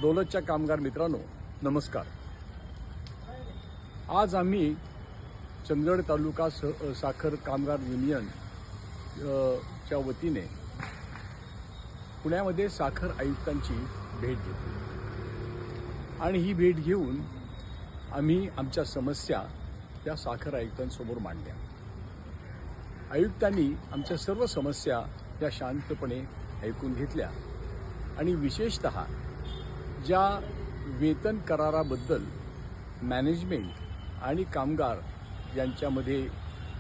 दौलतच्या कामगार मित्रांनो, नमस्कार। आज आम्ही चंदगड तालुका साखर कामगार युनियन च्या वतीने पुण्यामध्ये साखर आयुक्तांची भेट घेतली आणि ही भेट घेऊन आम्ही आमच्या समस्या त्या साखर आयुक्तांसमोर मांडल्या। आयुक्तांनी आमच्या सर्व समस्या त्या शांतपणे ऐकून घेतल्या आणि विशेषतः ज्या वेतन कराराबद्दल मॅनेजमेंट आणि कामगार यांच्यामध्ये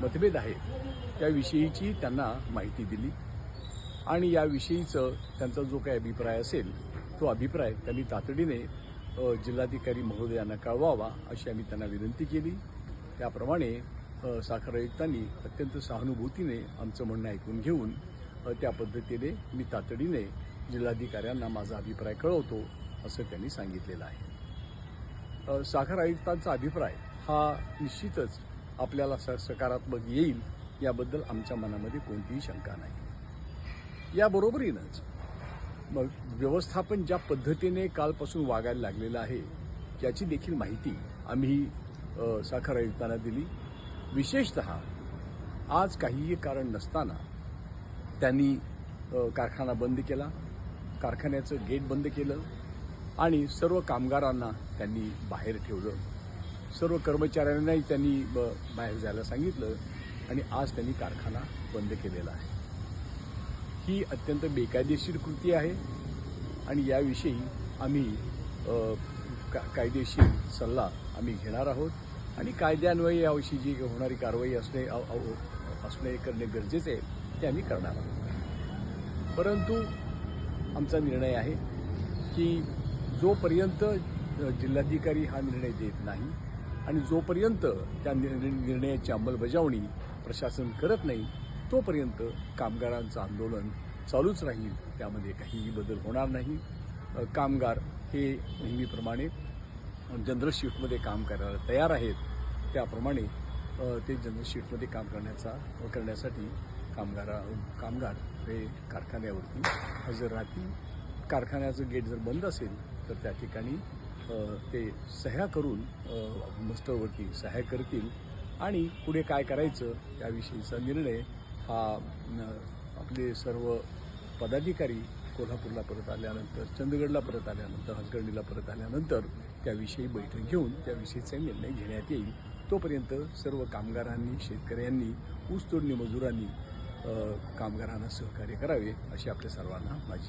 मतभेद आहेत त्याविषयीची त्यांना माहिती दिली आणि याविषयीचं त्यांचा जो काही अभिप्राय असेल तो अभिप्राय त्यांनी तातडीने जिल्हाधिकारी महोदयांना कळवावा अशी आम्ही त्यांना विनंती केली। त्याप्रमाणे साखर आयुक्तांनी अत्यंत सहानुभूतीने आमचं म्हणणं ऐकून घेऊन त्या पद्धतीने मी तातडीने जिल्हाधिकाऱ्यांना माझा अभिप्राय कळवतो असं त्यांनी सांगितलेलं आहे। साखर आयुक्तांचा अभिप्राय हा निश्चितच आपल्याला सकारात्मक येईल याबद्दल आमच्या मनामध्ये कोणतीही शंका नाही। याबरोबरीनंच मग व्यवस्थापन ज्या पद्धतीने कालपासून वागायला लागलेलं आहे याची देखील माहिती आम्ही साखर आयुक्तांना दिली। विशेषतः आज काहीही कारण नसताना त्यांनी कारखाना बंद केला, कारखान्याचं गेट बंद केलं आणि सर्व कामगारांना त्यांनी बाहेर ठेवलं, सर्व कर्मचाऱ्यांनाही त्यांनी बाहेर जायला सांगितलं आणि आज त्यांनी कारखाना बंद केलेला आहे। ही अत्यंत बेकायदेशीर कृती आहे आणि याविषयी आम्ही कायदेशीर सल्ला आम्ही घेणार आहोत आणि कायद्यान्वये याविषयी जी होणारी कारवाई असणे करणे गरजेचे आहे ते आम्ही करणार आहोत। परंतु आमचा निर्णय आहे की जोपर्यंत जिल्हाधिकारी हा निर्णय देत नाही आणि जोपर्यंत त्या निर्णयाची अंमलबजावणी प्रशासन करत नाही तोपर्यंत कामगारांचं आंदोलन चालूच राहील, त्यामध्ये काहीही बदल होणार नाही। कामगार हे नेहमीप्रमाणे जनरल शिफ्टमध्ये काम करायला तयार आहेत, त्याप्रमाणे ते जनरल शिफ्टमध्ये काम करण्यासाठी कामगार हे कारखान्यावरती हजर राहतील। कारखान्याचं गेट जर बंद असेल तर त्या ठिकाणी ते सह्या करून मस्टरवरती सह्या करतील आणि पुढे काय करायचं याविषयीचा निर्णय हा आपले सर्व पदाधिकारी कोल्हापूरला परत आल्यानंतर, चंदगडला परत आल्यानंतर, हलगर्णीला परत आल्यानंतर त्याविषयी बैठक घेऊन त्याविषयीचा निर्णय घेण्यात येईल। तोपर्यंत सर्व कामगारांनी, शेतकऱ्यांनी, ऊसतोडणी मजुरांनी कामगारांना सहकार्य करावे अशी आपल्या सर्वांना माझी